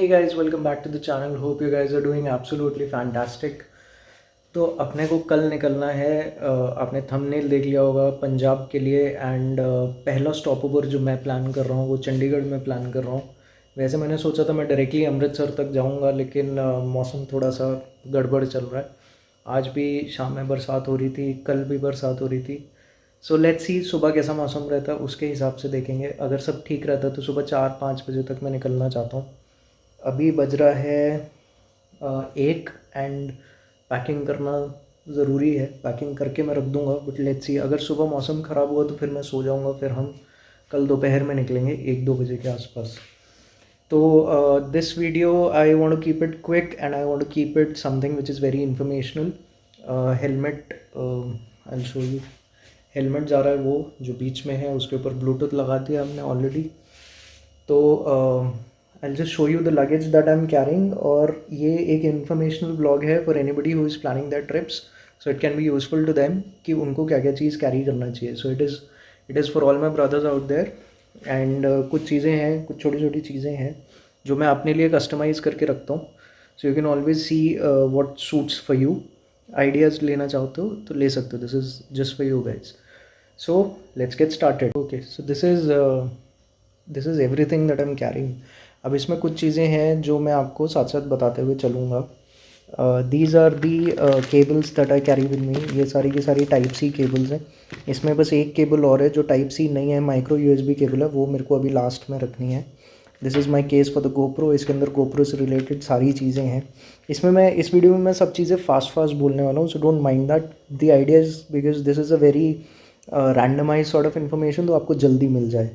Hey guys, welcome back to the channel. Hope you guys are doing absolutely fantastic. तो अपने को कल निकलना है। आपने थंबनेल देख लिया होगा पंजाब के लिए एंड पहला स्टॉप ओवर जो मैं प्लान कर रहा हूँ वो चंडीगढ़ में प्लान कर रहा हूँ। वैसे मैंने सोचा था मैं डायरेक्टली अमृतसर तक जाऊँगा, लेकिन मौसम थोड़ा सा गड़बड़ चल रहा है। आज भी शाम में बरसात हो रही थी, कल भी बरसात हो रही थी। सो लेट्स सी सुबह कैसा मौसम रहता है, उसके हिसाब से देखेंगे। अगर सब ठीक रहता है तो सुबह 4-5 बजे तक मैं निकलना चाहता हूँ। अभी बज रहा है 1 एंड पैकिंग करना ज़रूरी है। पैकिंग करके मैं रख दूँगा, बट लेट्स सी अगर सुबह मौसम ख़राब हुआ तो फिर मैं सो जाऊँगा। फिर हम कल दोपहर में निकलेंगे 1-2 बजे के आसपास। तो this video I want to keep it quick and I want to keep it something which is very informational. Helmet I show you. Helmet जा रहा है वो जो बीच में है, उसके ऊपर ब्लूटूथ लगा दिया हमने ऑलरेडी। तो I just show you the luggage that I am carrying. और ये एक इन्फॉर्मेशनल ब्लॉग है for anybody who is planning that trips, so it can be useful to them कि उनको क्या क्या चीज़ कैरी करना चाहिए। So it is for all my brothers out there. And कुछ चीज़ें हैं, कुछ छोटी छोटी चीज़ें हैं जो मैं अपने लिए कस्टमाइज़ करके रखता हूँ। सो you can always see what suits for you. Ideas लेना चाहते हो तो ले सकते हो। This is just for you guys. So let's get started. Okay, so this is everything that I'm carrying. अब इसमें कुछ चीज़ें हैं जो मैं आपको साथ साथ बताते हुए चलूँगा। These are the cables that I carry with me. ये सारी की सारी टाइप सी केबल्स हैं। इसमें बस एक केबल और है जो टाइप सी नहीं है, माइक्रो USB केबल है, वो मेरे को अभी लास्ट में रखनी है। This is my case for the GoPro। इसके अंदर GoPro से रिलेटेड सारी चीज़ें हैं। इसमें मैं इस वीडियो में मैं सब चीज़ें फास्ट बोलने वाला हूँ, so don't mind that. The idea is because this is a very randomized sort of information, तो आपको जल्दी मिल जाए।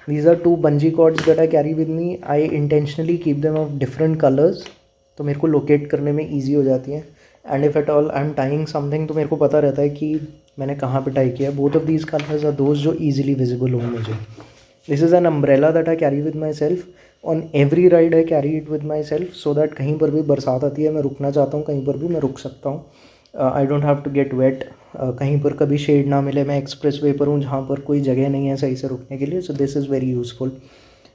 These are 2 bungee cords that I carry with me. I intentionally keep them of different colors, तो मेरे को locate करने में easy हो जाती है। And if at all I am tying something तो मेरे को पता रहता है कि मैंने कहाँ पे टाई किया। Both of these colours are those जो ईजिली विजिबल हो मुझे। This is an umbrella that I carry with myself. On every ride I carry it with myself, so that कहीं पर भी बरसात आती है, मैं रुकना चाहता हूँ कहीं पर भी, मैं रुक सकता हूँ। I don't have to get wet. कहीं पर कभी शेड ना मिले, मैं एक्सप्रेस वे पर हूँ जहाँ पर कोई जगह नहीं है सही से रुकने के लिए, so this is very useful.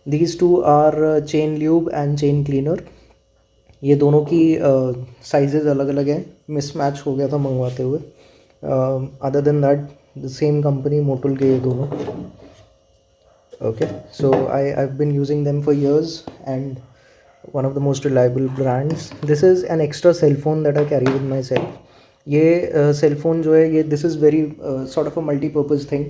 These 2 are chain lube and chain cleaner. ये दोनों की साइजेज़ अलग अलग हैं, मिसमैच हो गया था मंगवाते हुए। Other than that the same company Motul के ये दोनों। Okay, so I have been using them for years and one of the most reliable brands. This is an extra cell phone that I carry with myself. ये cell phone जो है ये this is very sort of a multipurpose thing.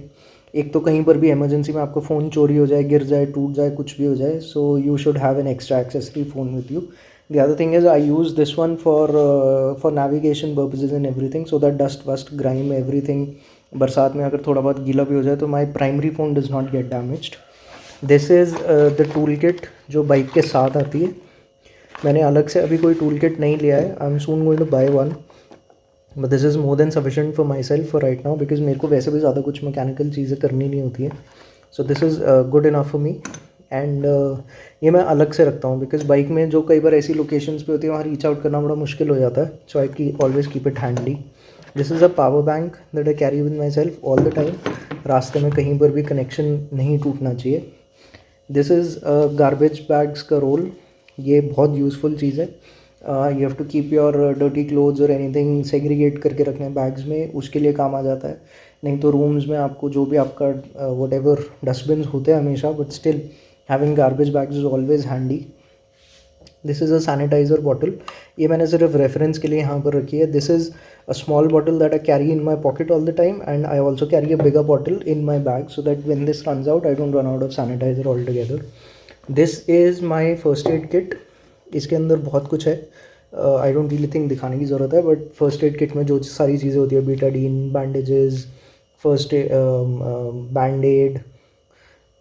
एक तो कहीं पर भी emergency में आपका फ़ोन चोरी हो जाए, गिर जाए, टूट जाए, कुछ भी हो जाए, सो you should have an extra accessory phone with you. The other thing is I use this one for navigation purposes and everything, so that dust waste grime everything, बरसात में अगर थोड़ा बहुत गीला भी हो जाए तो my primary phone does not gate damaged. This is the tool kit जो बाइक के साथ आती है। मैंने अलग से अभी कोई टूल किट नहीं लिया है। I am soon going to buy one, but this is more than sufficient for myself for right now, because मेरे को वैसे भी ज़्यादा कुछ मैकेनिकल चीज़ें करनी नहीं होती है। सो this is good enough for me. And ये मैं अलग से रखता हूँ बिकॉज बाइक में जो कई बार ऐसी लोकेशंस पे होती है वहाँ रीच आउट करना बड़ा मुश्किल हो जाता है, so I key always keep it handy. This is a power bank that I carry with myself all the time. रास्ते में कहीं पर भी कनेक्शन नहीं टूटना चाहिए। दिस इज़ गार्बेज बैग्स का रोल। ये बहुत यूज़फुल चीज़ है। You have to keep your dirty clothes और एनीथिंग सेग्रीगेट करके रखने बैग्स में, उसके लिए काम आ जाता है। नहीं तो रूम्स में आपको जो भी आपका वट एवर डस्टबिन होते हैं हमेशा, but still having garbage bags is always handy. This is a sanitiser bottle. ये मैंने सिर्फ रेफरेंस के लिए यहाँ पर रखी है। This is a small bottle that I carry in my pocket all the time, and I also carry a bigger bottle in my bag so that when this runs out I don't run out of sanitiser all together. This is my first aid kit. इसके अंदर बहुत कुछ है। आई don't really think दिखाने की ज़रूरत है, but first aid kit में जो सारी चीज़ें होती है, Betadine, bandages, first band aid,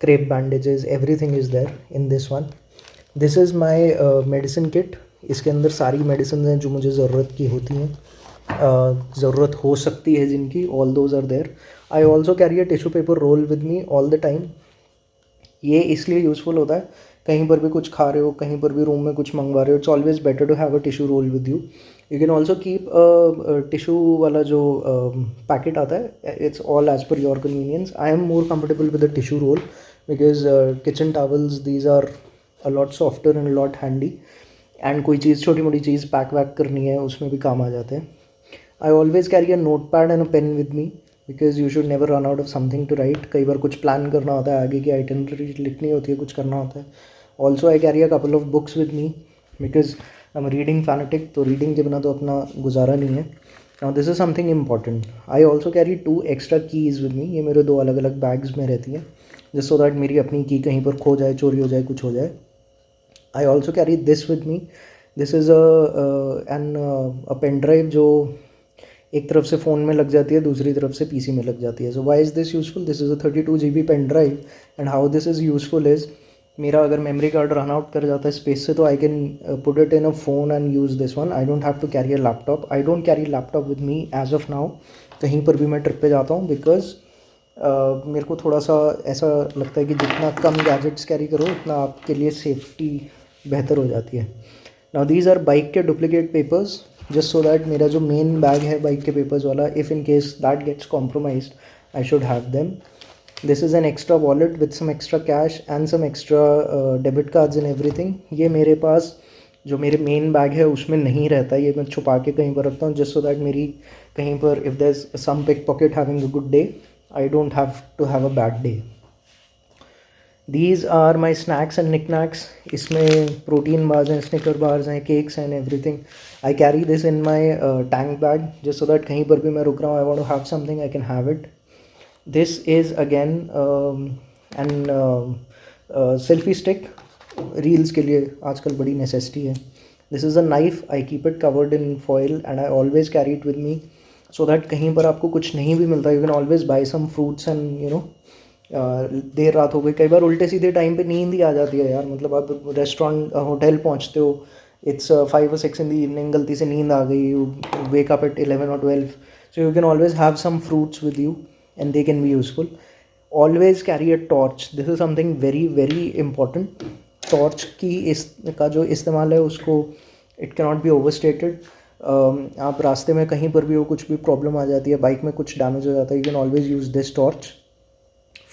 crepe bandages, everything is there in this one. This is my medicine kit. इसके अंदर सारी मेडिसिन हैं जो मुझे ज़रूरत की होती हैं, ज़रूरत हो सकती है जिनकी, all those are there. I also carry a tissue paper roll with me all the time. ये इसलिए यूज़फुल होता है, कहीं पर भी कुछ खा रहे हो, कहीं पर भी रूम में कुछ मंगवा रहे हो, it's always better to have a tissue roll with you. You can also keep tissue वाला जो पैकेट आता है, it's all as per your convenience. I am more comfortable with the tissue roll because kitchen towels these are a lot softer and lot handy, and कोई चीज़ छोटी मोटी चीज़ pack वैक करनी है उसमें भी काम आ जाते हैं. I always carry a notepad and a pen with me because you should never run out of something to write. कई बार कुछ प्लान करना होता है, आगे की आइटनरी लिखनी होती है, कुछ करना होता है. Also I carry a couple of books with me because I am reading fanatic, तो रीडिंग के बिना तो अपना गुजारा नहीं है. Now this is something important. I also carry 2 extra keys with me. ये मेरे 2 अलग अलग बैग्स में रहती हैं जस्ट सो दैट मेरी अपनी की कहीं पर खो जाए, चोरी हो जाए, कुछ हो जाए. I also carry this with me. This is a pen drive जो एक तरफ से फ़ोन में लग जाती है, दूसरी तरफ से पीसी में लग जाती है. So why is this useful? This is a 32 GB pen drive and how this is useful is, मेरा अगर मेमोरी कार्ड रन आउट कर जाता है स्पेस से, तो I can put it in a phone and use this one. I don't have to carry a laptop. I don't carry laptop with me as of now. कहीं पर भी मैं trip पे जाता हूँ बिकॉज मेरे को थोड़ा सा ऐसा लगता है कि जितना कम गैजेट्स कैरी करो उतना आपके लिए सेफ्टी बेहतर हो जाती है. नाउ दीज आर बाइक के duplicate papers just so that मेरा जो मेन बैग है बाइक के पेपर्स वाला, if in case that gets compromised I should have them. This is an extra wallet with some extra cash and some extra debit cards and everything. ये मेरे पास जो मेरे main bag है उसमें नहीं रहता. ये मैं छुपा के कहीं पर रखता हूँ जस्ट सो दैट मेरी कहीं पर if there is some pickpocket having a good day, I don't have to have a bad day. These are my snacks and knickknacks. इसमें प्रोटीन बार्स हैं, स्निकर बार्स हैं, cakes and everything. I carry this in my tank bag just so that कहीं पर भी मैं रुक रहा हूँ, I want to have something, I can have it. This is again and selfie stick. Reels के लिए आजकल बड़ी नेसेसिटी है. This is a knife. I keep it covered in foil and I always carry it with me so that कहीं पर आपको कुछ नहीं भी मिलता, you can always buy some fruits and you know. देर रात हो गई, कई बार उल्टे सीधे टाइम पे नींद ही आ जाती है यार. मतलब आप रेस्टोरेंट होटल पहुंचते हो, it's 5 or 6 in the evening, गलती से नींद आ गई, you wake up at 11 or 12, so you can always have some fruits with you and they can be useful. Always carry a torch. This is something very very important. Torch की का जो इस्तेमाल है उसको it can not be overstated. आप रास्ते में कहीं पर भी हो, कुछ भी प्रॉब्लम आ जाती है, बाइक में कुछ डैमेज हो जाता है, you can always use this torch.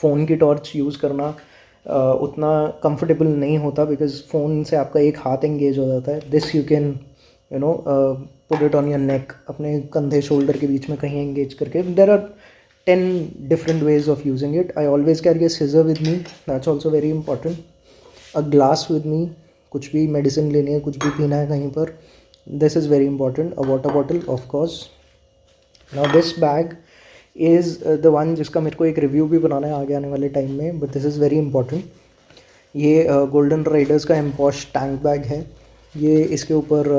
Phone की टॉर्च यूज़ करना उतना कंफर्टेबल नहीं होता बिकॉज फ़ोन से आपका एक हाथ एंगेज हो जाता है. This you can you know put it on your neck, अपने कंधे शोल्डर के बीच में कहीं एंगेज करके. There are 10 different ways of using it. I always carry a scissor with me. That's also very important. A glass with me. कुछ भी medicine लेनी है, कुछ भी पीना है कहीं पर, this is very important. A water bottle of course. Now this bag is the one जिसका मेरे को एक रिव्यू भी बनाना है आगे आने वाले टाइम में, but this is very important. ये गोल्डन राइडर्स का एम्पॉश टैंक बैग है. ये इसके ऊपर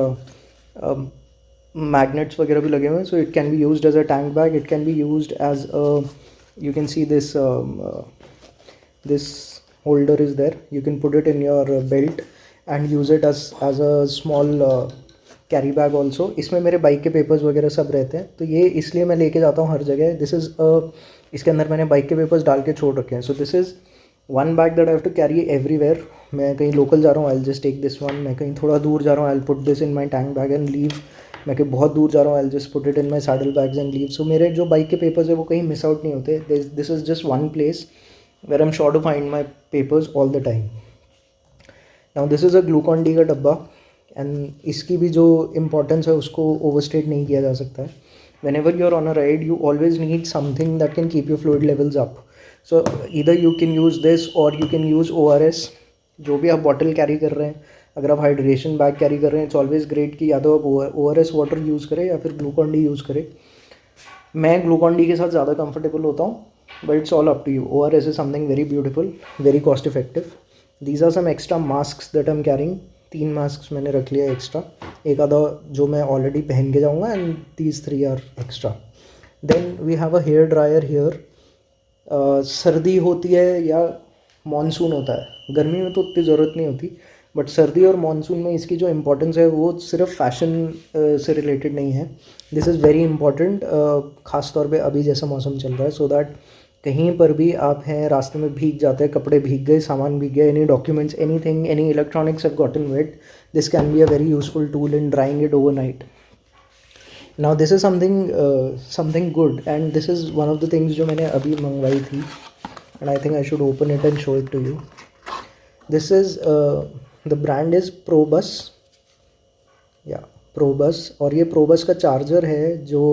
magnets वगैरह भी लगे हुए हैं, so it can be used as a tank bag. It can be used as a, you can see this this holder is there. You can put it in your belt and use it as a small carry bag also. इसमें मेरे bike के papers वगैरह सब रहते हैं, तो ये इसलिए मैं लेके जाता हूँ हर जगह. दिस इज़ इसके अंदर मैंने बाइक के पेपर्स डाल के छोड़ रखे हैं. So this is one bag that I have to carry everywhere. मैं कहीं लोकल जा रहा हूँ, I will just take this one. मैं कहीं थोड़ा दूर जा रहा हूँ, I will put this in my tank bag and leave. मैं कहीं बहुत दूर जा रहा हूँ, I will just put it in my saddle bags and leave. So मेरे जो बाइक के पेपर्स है वो कहीं मिस आउट नहीं होते. This is just one place where I am sure to find my papers all the time. Now this is a Glucon D का डब्बा एंड इसकी भी जो इम्पोर्टेंस है उसको ओवरस्टेट नहीं किया जा सकता है. Whenever you are on a ride you always need something that can keep your fluid levels up. So either you can use this और यू कैन यूज़ ORS. जो भी आप बॉटल कैरी कर रहे हैं, अगर आप हाइड्रेशन बैग कैरी कर रहे हैं, इट्स ऑलवेज ग्रेट कि या तो आप ORS वाटर यूज़ करें या फिर ग्लूकॉन डी यूज़ करें. मैं ग्लूकॉन डी के साथ ज़्यादा कंफर्टेबल होता हूँ, but it's all up to you. ORS is something very beautiful, very cost effective. These are some extra mask that I am carrying. 3 mask मैंने रख लिया एक्स्ट्रा, एक आधा जो मैं ऑलरेडी पहन के जाऊँगा and these 3 are extra. Then we have a hair dryer here. सर्दी होती है या मानसून होता है, गर्मी में तो उतनी ज़रूरत नहीं होती, बट सर्दी और मानसून में इसकी जो इम्पोर्टेंस है वो सिर्फ फैशन से रिलेटेड नहीं है. दिस इज़ वेरी इंपॉर्टेंट, ख़ास तौर पे अभी जैसा मौसम चल रहा है, सो दैट कहीं पर भी आप हैं, रास्ते में भीग जाते हैं, कपड़े भीग गए, सामान भीग गया, any documents, anything, any electronics have gotten wet, this can be a very useful tool in drying it overnight. Now this is something good and this is one of the things जो मैंने अभी मंगवाई थी and I think I should open it and show it to you. This is the brand is Probus, या Probus. और ये Probus का charger है जो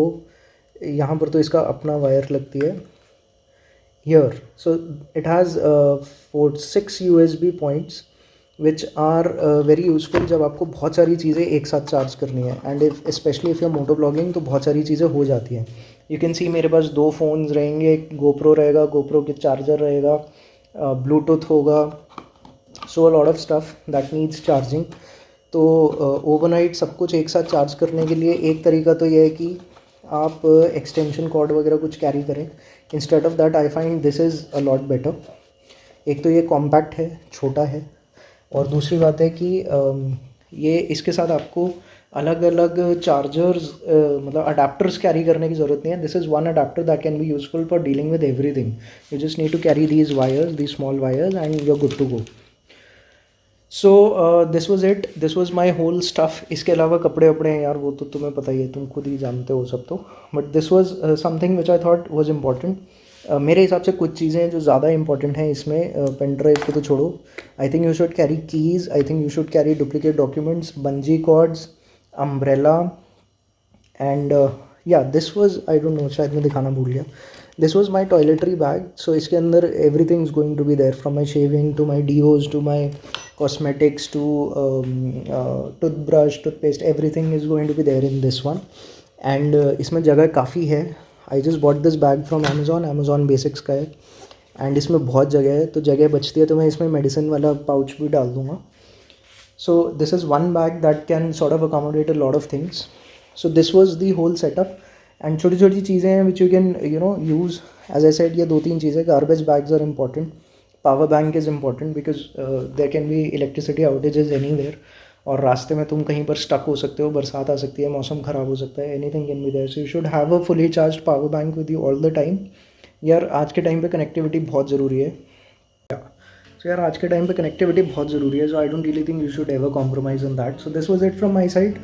यहाँ पर तो इसका अपना वायर लगती है here. So it has 6 USB points which are very useful जब आपको बहुत सारी चीज़ें एक साथ चार्ज करनी है, and specially if you moto blogging तो बहुत सारी चीज़ें हो जाती हैं। यू कैन सी मेरे पास 2 फ़ोन्स रहेंगे, एक गोप्रो रहेगा, गोप्रो के चार्जर रहेगा, ब्लूटूथ होगा, so a lot of stuff that needs charging. तो ओवरनाइट सब कुछ एक साथ चार्ज करने के लिए एक तरीका तो ये है कि आप एक्सटेंशन कॉर्ड वगैरह कुछ कैरी करें। Instead of that I find this is a lot better. एक तो ये कॉम्पैक्ट है, छोटा है, और दूसरी बात है कि ये इसके साथ आपको अलग अलग चार्जर्स मतलब अडाप्टर्स कैरी करने की ज़रूरत नहीं है। This is one adapter that can be useful for dealing with everything. You just need to carry these wires, these small wires, and you are good to go. So this was it, this was my whole stuff. इसके अलावा कपड़े वपड़े हैं यार, वो तो तुम्हें पता ही है, तुम खुद ही जानते हो सब तो। But this was something which I thought was important. मेरे हिसाब से कुछ चीज़ें जो ज़्यादा इंपॉर्टेंट हैं इसमें, पेन ड्राइव को तो छोड़ो। I think you should carry keys, I think you should carry duplicate documents, bungee cords, umbrella, and या this was, I don't know, शायद मैं दिखाना भूल गया, this was my toiletry bag. So इसके अंदर everything is going to be there, from my shaving to my deos to my cosmetics to toothbrush, toothpaste, everything is going to be there in this one. And इसमें जगह काफ़ी है। I just bought this bag from Amazon Basics का है, and इसमें बहुत जगह है, तो जगह बचती है तो मैं इसमें मेडिसिन वाला पाउच भी डाल दूँगा। So this is one bag that can sort of accommodate a lot of things. So this was the whole setup, and छोटी छोटी चीज़ें हैं which you can use. As I said, ये 2-3 चीज़ें, garbage bags are important, power bank is important because there can be electricity outages anywhere, और रास्ते में तुम कहीं पर स्टक हो सकते हो, बरसात आ सकती है, मौसम ख़राब हो सकता है, anything can be there. So you should have a fully charge power bank with you all the time. यार आज के टाइम पे कनेक्टिविटी बहुत ज़रूरी है। सो यार आज के टाइम पे कनेक्टिविटी बहुत ज़रूरी है, so I don't really think you should ever compromise on that. So this was it from my side.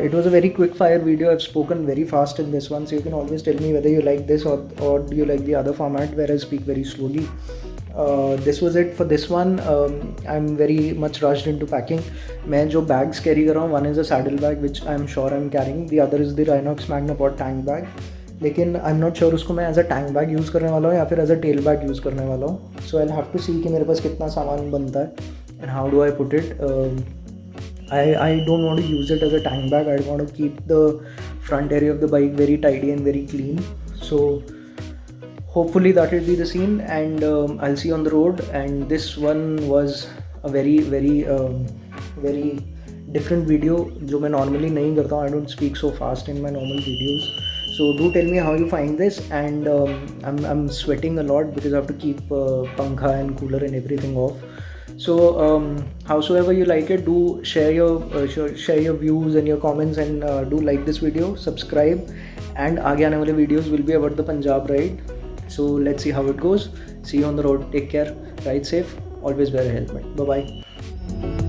It was a very quick fire video. I've spoken very fast in this one, so you can always tell me whether you like this or do you like the other format where I speak very slowly. This was it for this one. I'm very much rushed into packing. मैं जो bags carry कर रहा हूँ, one is a saddle bag which I'm sure I'm carrying, the other is the Rhinox Magnapod tank bag. लेकिन I'm not sure उसको मैं as a tank bag use करने वाला हूँ या फिर as a tail bag use करने वाला हूँ. So I'll have to see कि मेरे पास कितना सामान बनता है and how do I put it. I don't want to use it as a tank bag. I want to keep the front area of the bike very tidy and very clean. So hopefully that will be the scene, and I'll see you on the road. And this one was a very different video जो मैं normally नहीं करता हूँ. I don't speak so fast in my normal videos. So do tell me how you find this, and I'm sweating a lot because I have to keep pankha and cooler and everything off. So howsoever you like it, do share your views and your comments, and do like this video, subscribe, and आगे आने वाले videos will be about the Punjab ride. So let's see how it goes. See you on the road. Take care. Ride safe. Always wear a helmet. Bye bye.